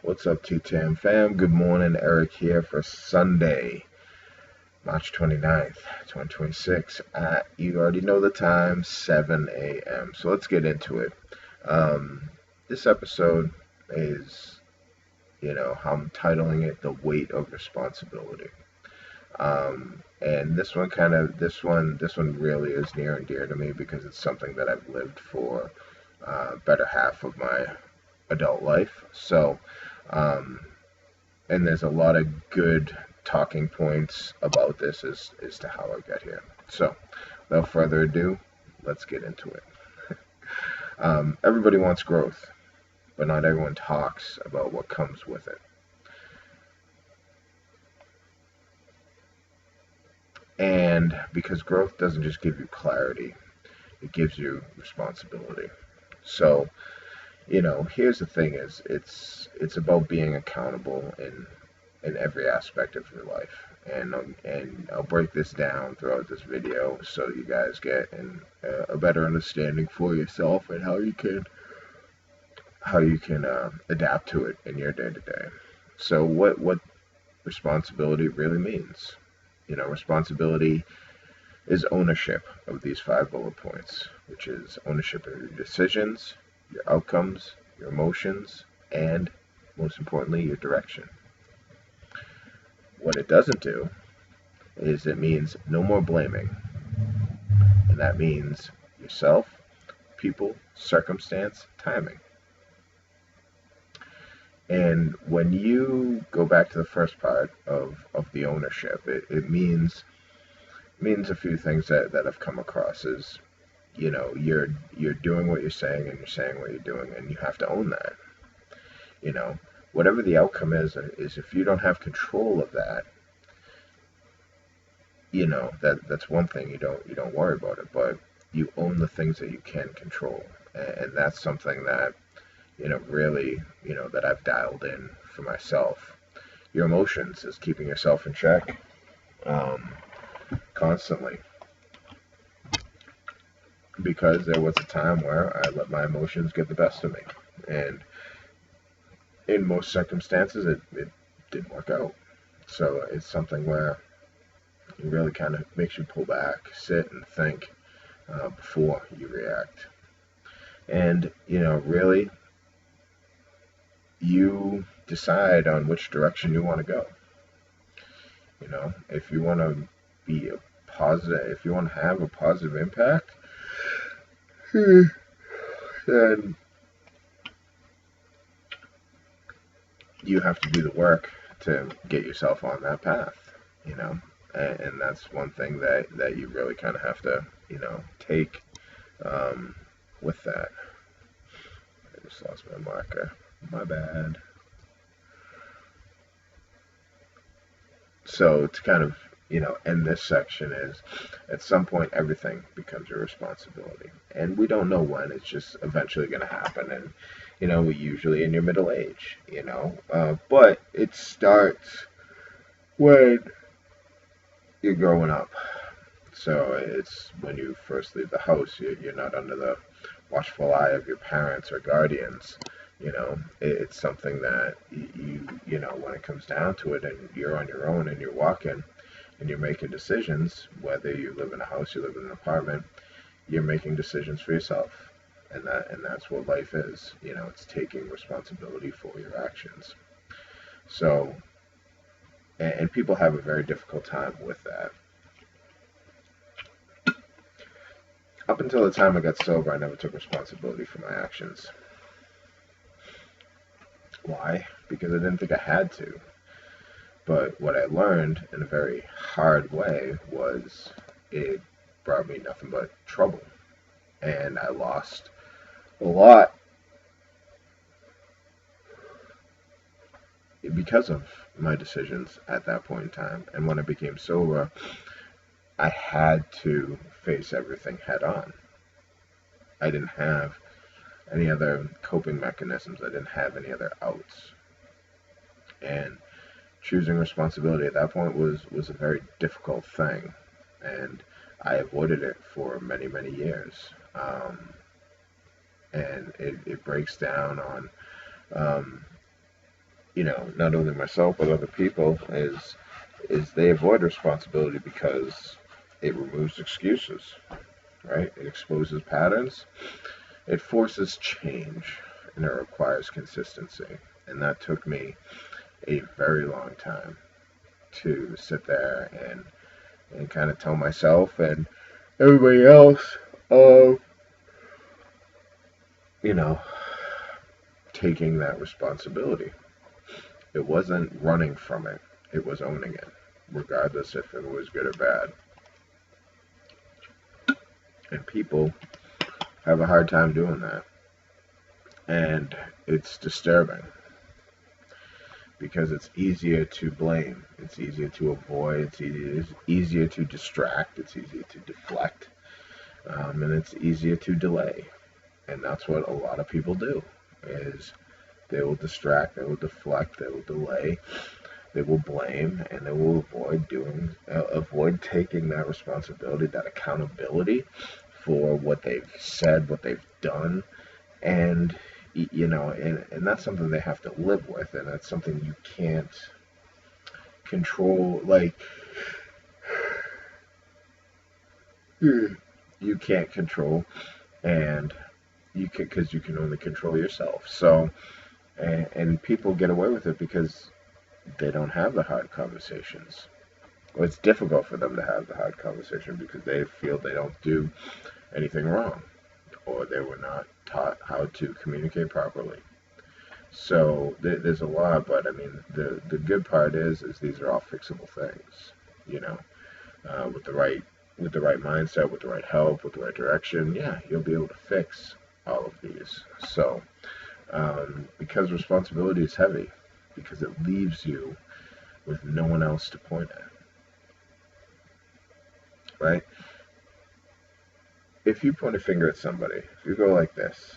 What's up, T-Tam fam? Good morning, Eric here for Sunday, March 29th, 2026. You already know the time, 7 a.m. So let's get into it. This episode is, how I'm titling it, The Weight of Responsibility. And this one really is near and dear to me because it's something that I've lived for better half of my adult life. Um, and there's a lot of good talking points about this as to how I got here. So, without further ado, let's get into it. Everybody wants growth, but not everyone talks about what comes with it. And because growth doesn't just give you clarity, it gives you responsibility. So, here's the thing: is it's about being accountable in every aspect of your life. And I'll break this down throughout this video so you guys get a better understanding for yourself and how you can adapt to it in your day to day. So what responsibility really means? Responsibility is ownership of these 5 bullet points, which is ownership of your decisions, your outcomes, your emotions, and most importantly, your direction. What it doesn't do is it means no more blaming. And that means yourself, people, circumstance, timing. And when you go back to the first part of the ownership, it means a few things that I've come across is, you're doing what you're saying and you're saying what you're doing, and you have to own that. You know, Whatever the outcome is if you don't have control of that, that's one thing. You don't worry about it, but you own the things that you can control, and that's something that really that I've dialed in for myself. Your emotions is keeping yourself in check, constantly, because there was a time where I let my emotions get the best of me, and in most circumstances it didn't work out. So it's something where it really kind of makes you pull back, sit and think before you react. And, really, you decide on which direction you want to go. If you want to be a positive, if you want to have a positive impact, then you have to do the work to get yourself on that path, and that's one thing that you really kind of have to, take with that. I just lost my marker. My bad. So to kind of, end this section is at some point everything becomes your responsibility. And we don't know when, it's just eventually going to happen. And, usually in your middle age, but it starts when you're growing up. So it's when you first leave the house, you're not under the watchful eye of your parents or guardians. It's something that when it comes down to it and you're on your own and you're walking and you're making decisions, whether you live in a house, you live in an apartment, you're making decisions for yourself. And that's what life is. It's taking responsibility for your actions. So, and people have a very difficult time with that. Up until the time I got sober, I never took responsibility for my actions. Why? Because I didn't think I had to. But what I learned in a very hard way was it brought me nothing but trouble. And I lost a lot because of my decisions at that point in time. And when I became sober, I had to face everything head on. I didn't have any other coping mechanisms. I didn't have any other outs. And choosing responsibility at that point was a very difficult thing. And I avoided it for many, many years. And it breaks down on not only myself but other people, is they avoid responsibility because it removes excuses, right? It exposes patterns, it forces change, and it requires consistency. And that took me a very long time to sit there and kind of tell myself and everybody else, uh, you know, taking that responsibility. It wasn't running from it, it was owning it, regardless if it was good or bad. And people have a hard time doing that. And it's disturbing because it's easier to blame, it's easier to avoid, it's easier to distract, it's easier to deflect, and it's easier to delay. And that's what a lot of people do is they will distract, they will deflect, they will delay, they will blame, and they will avoid taking that responsibility, that accountability for what they've said, what they've done, and and that's something they have to live with, and that's something you can't control. Like you can't control, and because you can only control yourself. So, and people get away with it because they don't have the hard conversations. Well, it's difficult for them to have the hard conversation because they feel they don't do anything wrong, or they were not taught how to communicate properly. So there's a lot, but I mean, the good part is these are all fixable things. You know, with the right mindset, with the right help, with the right direction, yeah, you'll be able to fix all of these. So because responsibility is heavy, because it leaves you with no one else to point at, right? If you point a finger at somebody, if you go like this,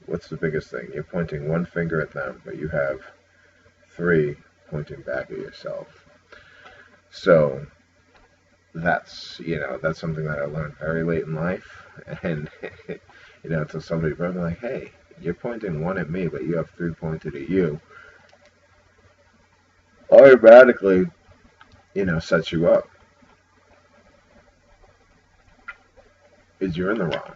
what's the biggest thing? You're pointing one finger at them, but you have three pointing back at yourself. So that's something that I learned very late in life, and to somebody brought me like, hey, you're pointing one at me, but you have three pointed at you. Automatically, sets you up. Is you're in the wrong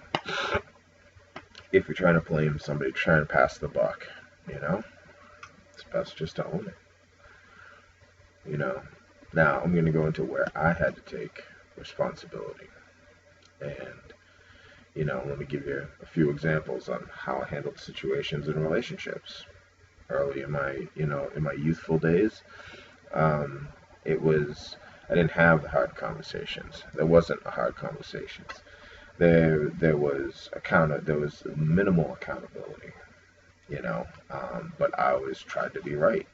if you're trying to blame somebody, trying to pass the buck. It's best just to own it. Now I'm going to go into where I had to take responsibility, and let me give you a few examples on how I handled situations in relationships early in my youthful days. It was I didn't have the hard conversations. There wasn't a hard conversations. There was minimal accountability, but I always tried to be right.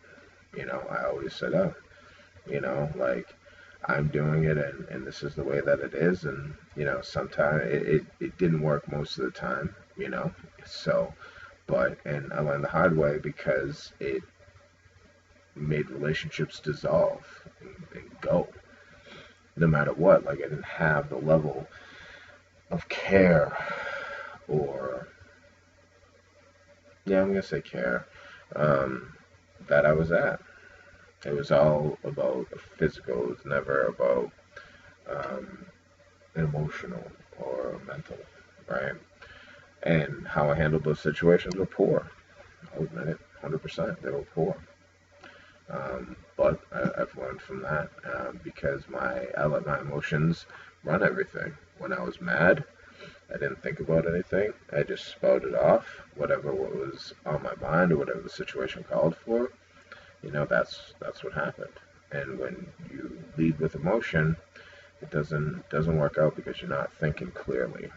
I always said, oh, like I'm doing it, and this is the way that it is, and sometimes it didn't work most of the time, so, and I learned the hard way because it made relationships dissolve and go no matter what. Like I didn't have the level of care, or yeah, I'm gonna say care, that I was at. It was all about physical. It was never about um, emotional or mental, right? And how I handled those situations were poor. I'll admit it, 100%. They were poor. But I've learned from that because I let my emotions run everything. When I was mad, I didn't think about anything. I just spouted off whatever what was on my mind or whatever the situation called for. That's what happened. And when you lead with emotion, it doesn't work out because you're not thinking clearly.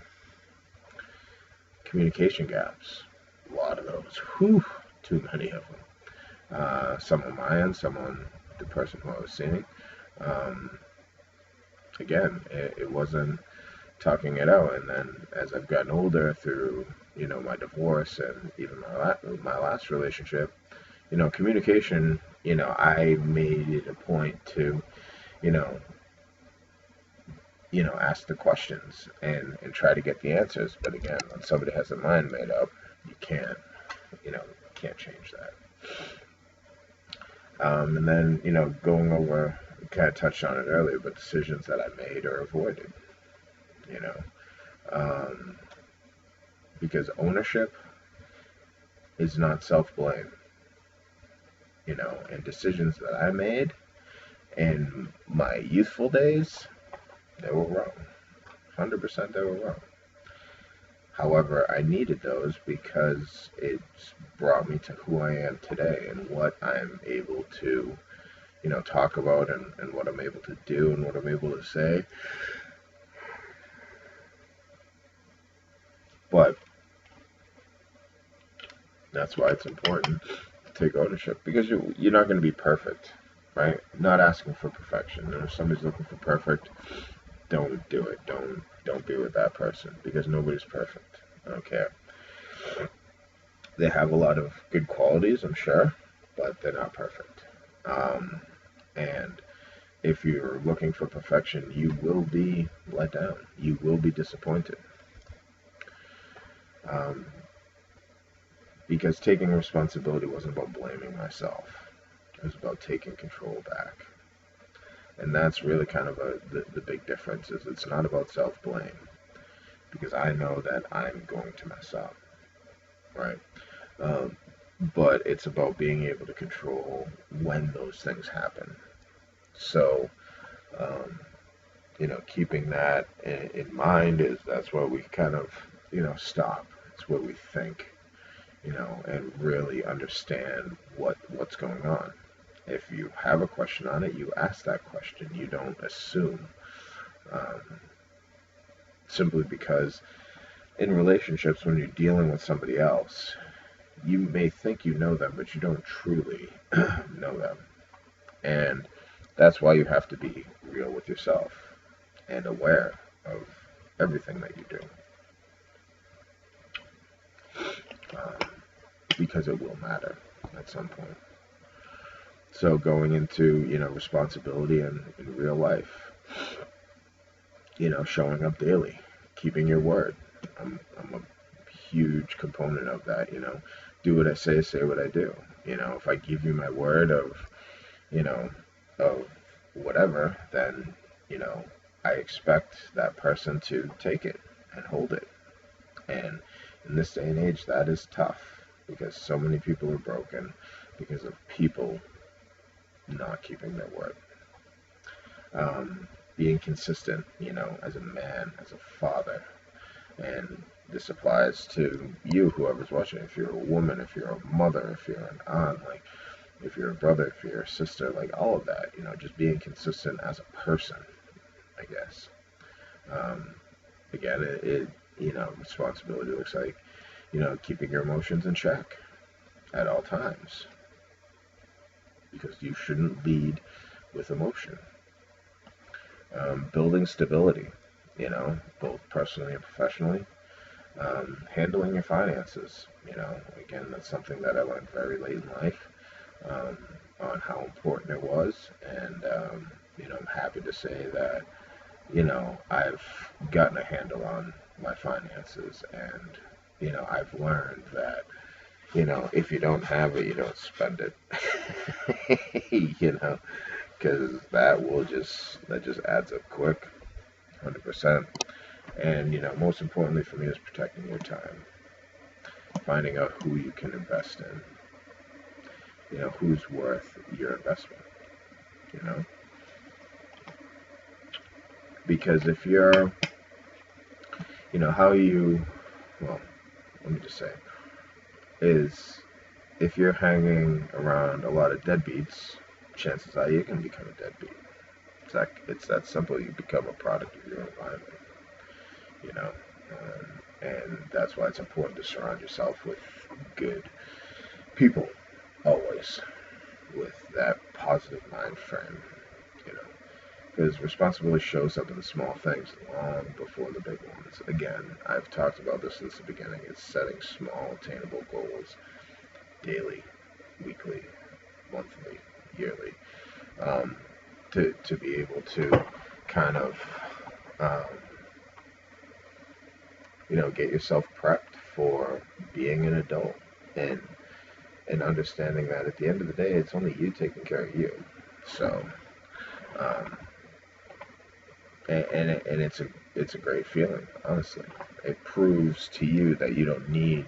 Communication gaps, a lot of those. Whew, too many of them. Some on my end, some on the person who I was seeing. Um, Again, it wasn't talking it out. And then as I've gotten older through, my divorce and even my last relationship, communication, I made it a point to, you know, ask the questions and try to get the answers. But again, when somebody has their mind made up, you can't, you know, Can't change that. And then, going over, kind of touched on it earlier, but decisions that I made or avoided, you know, um, because ownership is not self-blame, and decisions that I made in my youthful days, they were wrong. 100% they were wrong. However, I needed those because it's brought me to who I am today and what I'm able to, talk about and what I'm able to do and what I'm able to say. But that's why it's important to take ownership, because you're not going to be perfect, right? Not asking for perfection. And if somebody's looking for perfect, don't do it. Don't be with that person, because nobody's perfect. I don't care. They have a lot of good qualities, I'm sure, but they're not perfect. And if you're looking for perfection, you will be let down. You will be disappointed. Um, because taking responsibility wasn't about blaming myself. It was about taking control back. And that's really kind of the big difference, is it's not about self-blame, because I know that I'm going to mess up, right? Um, but it's about being able to control when those things happen. So, um, keeping that in mind, that's where we kind of, stop. It's where we think, and really understand what's going on. If you have a question on it, you ask that question. You don't assume, um, simply because in relationships, when you're dealing with somebody else, you may think you know them, but you don't truly know them. And that's why you have to be real with yourself and aware of everything that you do, um, because it will matter at some point. So going into, responsibility in real life, showing up daily, keeping your word. I'm a huge component of that, do what I say what I do. If I give you my word you know, of whatever, then, I expect that person to take it and hold it. And in this day and age, that is tough, because so many people are broken because of people not keeping their word. Being consistent, as a man, as a father, and this applies to you, whoever's watching. If you're a woman, if you're a mother, if you're an aunt, like if you're a brother, if you're a sister, like all of that, just being consistent as a person, I guess. Um, Again, responsibility looks like, keeping your emotions in check at all times, because you shouldn't lead with emotion. Building stability, both personally and professionally. Handling your finances, again, that's something that I learned very late in life, um, on how important it was. And, I'm happy to say that, I've gotten a handle on my finances, and, I've learned that, if you don't have it, you don't spend it, because that just adds up quick, 100%. And, most importantly for me is protecting your time, finding out who you can invest in, who's worth your investment, you know, because if you're, how you, well, let me just say, is if you're hanging around a lot of deadbeats, chances are you can become a deadbeat. It's that simple. You become a product of your environment, you know, and that's why it's important to surround yourself with good people, always, with that positive mind frame, you know, because responsibility shows up in the small things long before the big ones. Again, I've talked about this since the beginning. It's setting small, attainable goals daily, weekly, monthly, yearly, to be able to kind of, um, get yourself prepped for being an adult. And and understanding that at the end of the day, it's only you taking care of you. So, um, and it's a great feeling, honestly. It proves to you that you don't need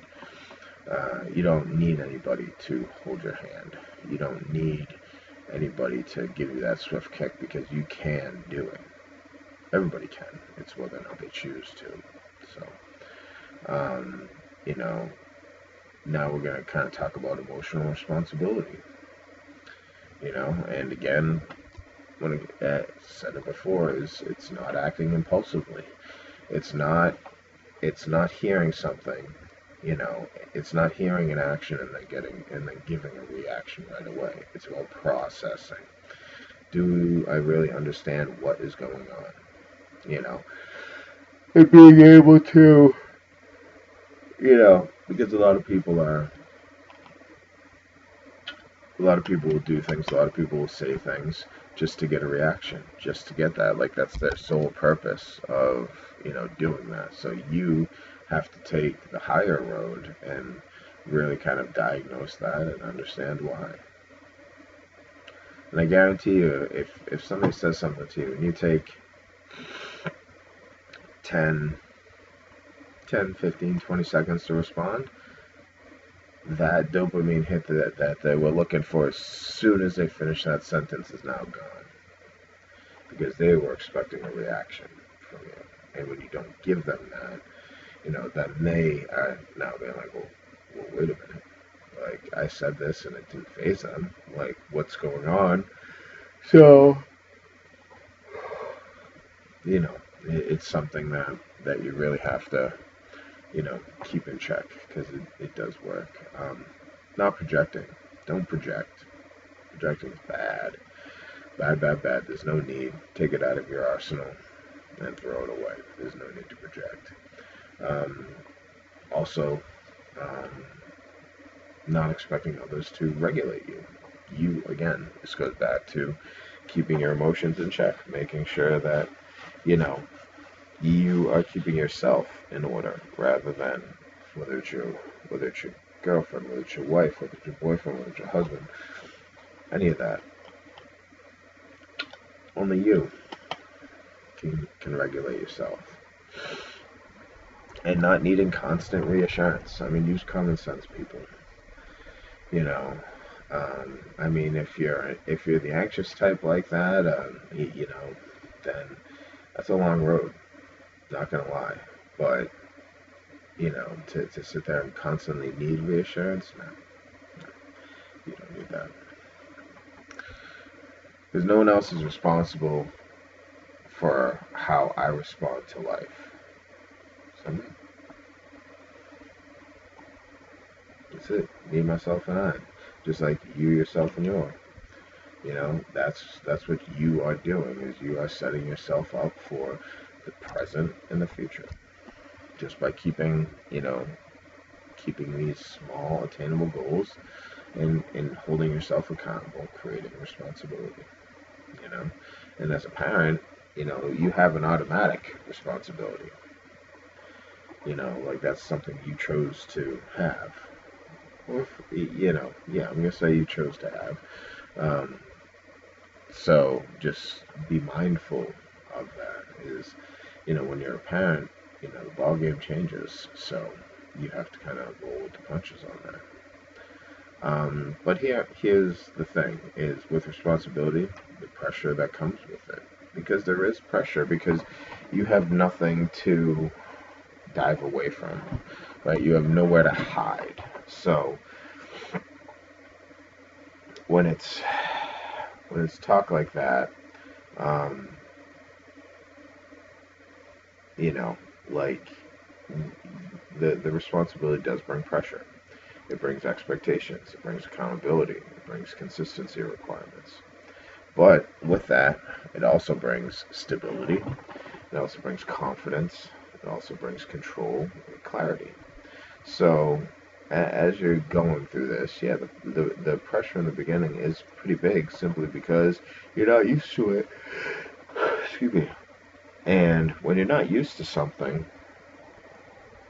anybody to hold your hand. You don't need anybody to give you that swift kick because you can do it. Everybody can. It's whether or not they choose to. So, you know, now we're going to kind of talk about emotional responsibility. And again, when I said it before, is it's not acting impulsively. It's not hearing something, it's not hearing an action and then giving a reaction right away. It's about processing. Do I really understand what is going on? And being able to, because a lot of people will do things, a lot of people will say things just to get a reaction, just to get that. Like, that's their sole purpose of, doing that. So you have to take the higher road and really kind of diagnose that and understand why. And I guarantee you, if somebody says something to you and you take 10, 15, 20 seconds to respond, that dopamine hit that they were looking for as soon as they finish that sentence is now gone. Because they were expecting a reaction from you. And when you don't give them that, then they are now being like, well, wait a minute. Like, I said this and it didn't faze them. Like, what's going on? So, it's something that you really have to, keep in check, because it does work. Not projecting. Don't project. Projecting is bad. Bad, bad, bad. There's no need. Take it out of your arsenal and throw it away. There's no need to project. Also, not expecting others to regulate you. You, again, this goes back to keeping your emotions in check, making sure that, you are keeping yourself in order, rather than whether it's your girlfriend, whether it's your wife, whether it's your boyfriend, whether it's your husband, any of that. Only you can regulate yourself. And not needing constant reassurance. I mean, use common sense, people. I mean, if you're the anxious type like that, then that's a long road. Not gonna lie, but to sit there and constantly need reassurance, no, you don't need that. Because no one else is responsible for how I respond to life. So that's it. Me, myself, and I. Just like you, yourself, and your. That's what you are doing, is you are setting yourself up for the present and the future. Just by keeping these small, attainable goals and holding yourself accountable, creating responsibility. And as a parent, you have an automatic responsibility. Like, that's something you chose to have. Or, I'm going to say you chose to have. So just be mindful of that. Is, when you're a parent, the ball game changes. So you have to kind of roll with the punches on that. But here's the thing: is with responsibility, the pressure that comes with it. Because there is pressure, because you have nothing to dive away from, right? You have nowhere to hide. So when it's talk like that, like, the responsibility does bring pressure. It brings expectations. It brings accountability. It brings consistency requirements. But with that, it also brings stability. It also brings confidence. It also brings control and clarity. So as you're going through this, yeah, the pressure in the beginning is pretty big, simply because you're not used to it. Excuse me. And when you're not used to something,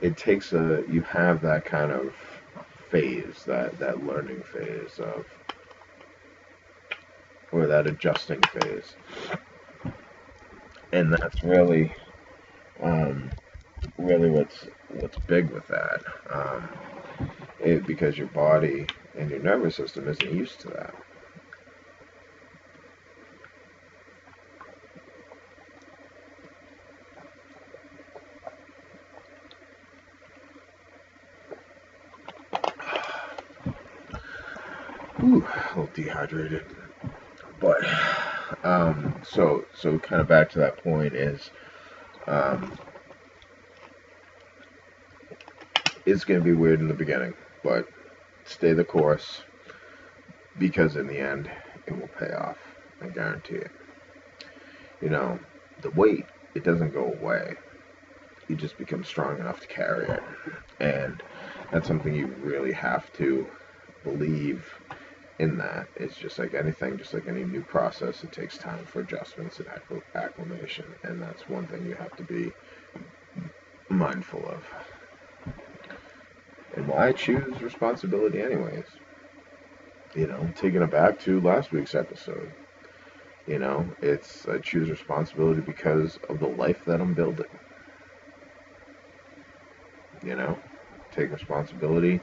it takes you have that kind of phase, that learning phase of, or that adjusting phase. And that's um, really what's big with that. Because your body and your nervous system isn't used to that. Ooh, a little dehydrated. But so kind of back to that point is, um, it's going to be weird in the beginning, but stay the course, because in the end it will pay off. I guarantee it. You know, the weight, it doesn't go away. You just become strong enough to carry it, and that's something you really have to believe in. That it's just like anything, just like any new process, it takes time for adjustments and acclimation, and that's one thing you have to be mindful of. And why choose responsibility anyways? Taking it back to last week's episode, it's I choose responsibility because of the life that I'm building. you know, Take responsibility.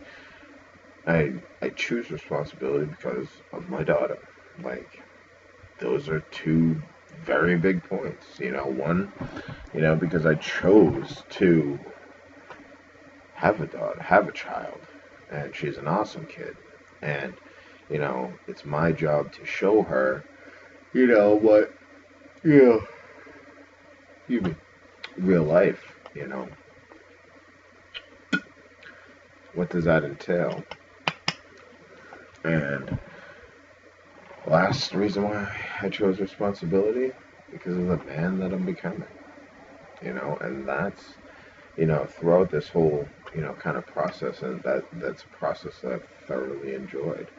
I choose responsibility because of my daughter. Like, those are two very big points. One, because I chose to have a daughter, have a child, and she's an awesome kid. And, it's my job to show her, what, yeah, even real life, what does that entail? And last reason why I chose responsibility, because of the man that I'm becoming, and that's, throughout this whole, kind of process, and that's a process that I've thoroughly enjoyed,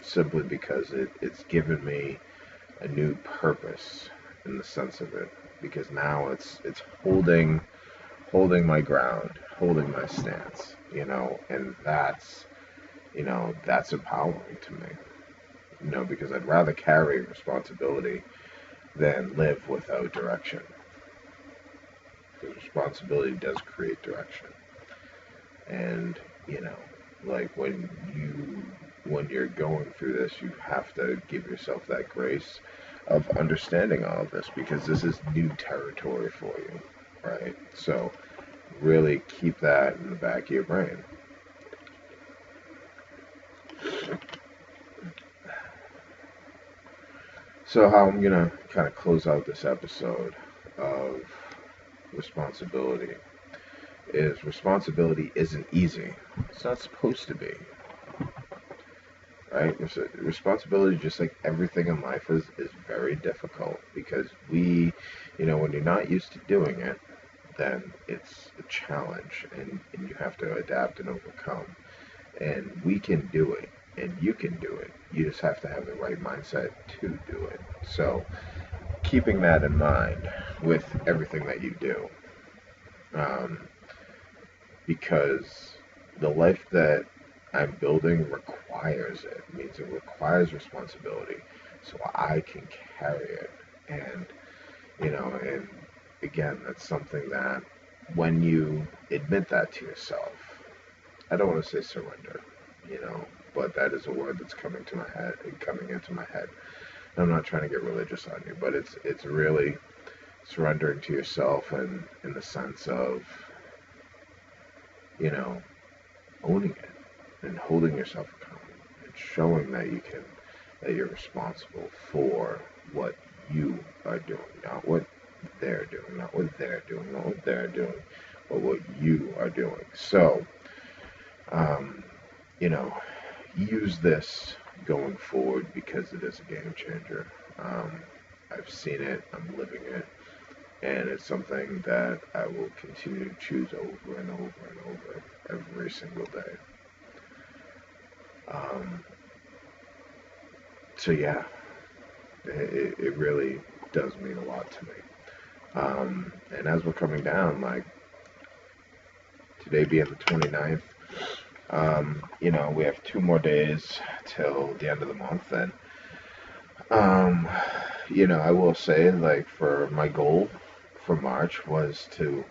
simply because it's given me a new purpose in the sense of it, because now it's holding my ground, holding my stance, and that's empowering to me, because I'd rather carry responsibility than live without direction. Because responsibility does create direction. And, like when you're going through this, you have to give yourself that grace of understanding all of this, because this is new territory for you, right? So really keep that in the back of your brain. So how I'm going to kind of close out this episode of responsibility is responsibility isn't easy. It's not supposed to be, right? Responsibility, just like everything in life, is very difficult, because when you're not used to doing it, then it's a challenge, and you have to adapt and overcome. And we can do it, and you can do it. You just have to have the right mindset to do it. So keeping that in mind with everything that you do, um, because the life that I'm building requires it. It means it requires responsibility, so I can carry it. And and again, that's something that when you admit that to yourself, I don't want to say surrender, but that is a word that's coming into my head. I'm not trying to get religious on you, but it's really surrendering to yourself, and in the sense of, owning it and holding yourself accountable and showing that you're responsible for what you are doing, not what they're doing, not what they're doing, not what they're doing, but what you are doing. So, um, you know, use this going forward, because it is a game changer. I've seen it, I'm living it, and it's something that I will continue to choose over and over and over every single day. Um, so yeah, it really does mean a lot to me. And as we're coming down, like today being the 29th, We have 2 more days till the end of the month, and um, I will say, like, for my goal for March was to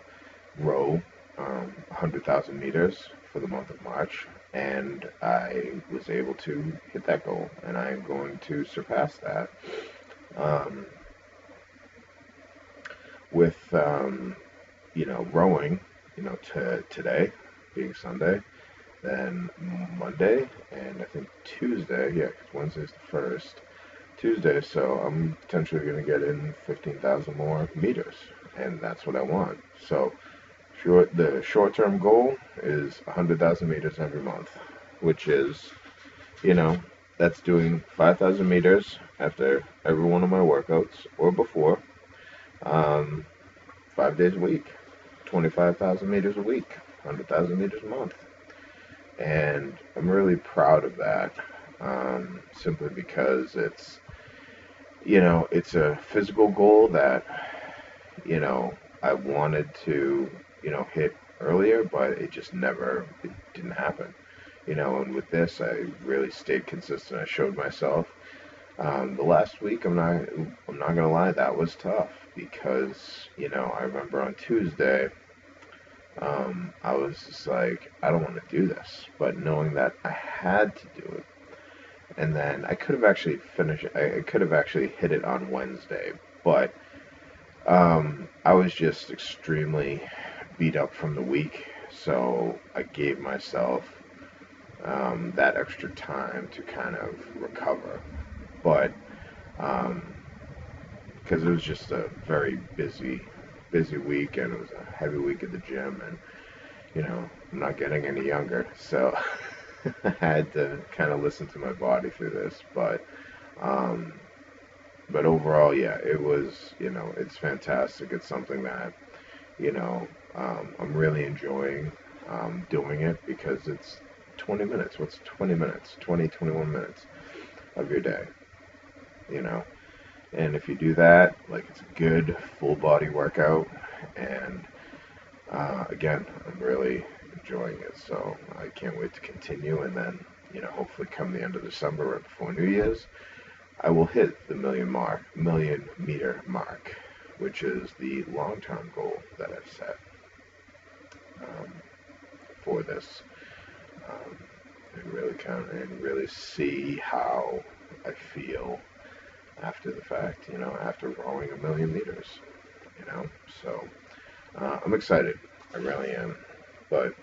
row 100,000 meters for the month of March, and I was able to hit that goal, and I am going to surpass that um, with, rowing, to today being Sunday, then Monday, and I think Tuesday, yeah, because Wednesday's the first. Tuesday, so I'm potentially going to get in 15,000 more meters, and that's what I want. So the short-term goal is 100,000 meters every month, which is, you know, that's doing 5,000 meters after every one of my workouts or before, um, 5 days a week, 25,000 meters a week, 100,000 meters a month. And I'm really proud of that, simply because it's a physical goal that, I wanted to, hit earlier, but it didn't happen. And with this, I really stayed consistent. I showed myself. The last week, I'm not gonna lie, that was tough because, I remember on Tuesday, I was just like, I don't want to do this, but knowing that I had to do it, and then I could have actually finished. I could have actually hit it on Wednesday, but I was just extremely beat up from the week, so I gave myself that extra time to kind of recover. But because it was just a very busy week, and it was a heavy week at the gym, and I'm not getting any younger, so I had to kind of listen to my body through this. Um, but overall, yeah, it was, it's fantastic. It's something that, I'm really enjoying doing it because it's 20 minutes. What's 20 minutes? 21 minutes of your day, you know? And if you do that, like, it's a good full body workout. And again, I'm really enjoying it. So I can't wait to continue. And then, hopefully come the end of December, right before New Year's, I will hit the million meter mark, which is the long-term goal that I've set um, for this. Um, and really see how I feel after the fact, after rowing 1,000,000 meters, you know. So I'm excited. I really am. But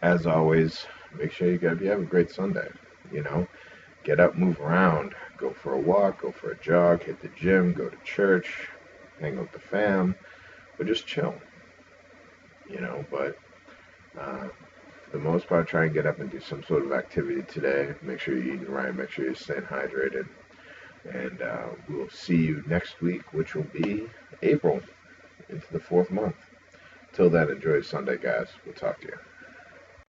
as always, make sure you have a great Sunday. You know, get up, move around, go for a walk, go for a jog, hit the gym, go to church, hang out with the fam, or just chill. But for the most part, try and get up and do some sort of activity today. Make sure you're eating right. Make sure you're staying hydrated. And we'll see you next week, which will be April, into the fourth month. Till then, enjoy Sunday, guys. We'll talk to you.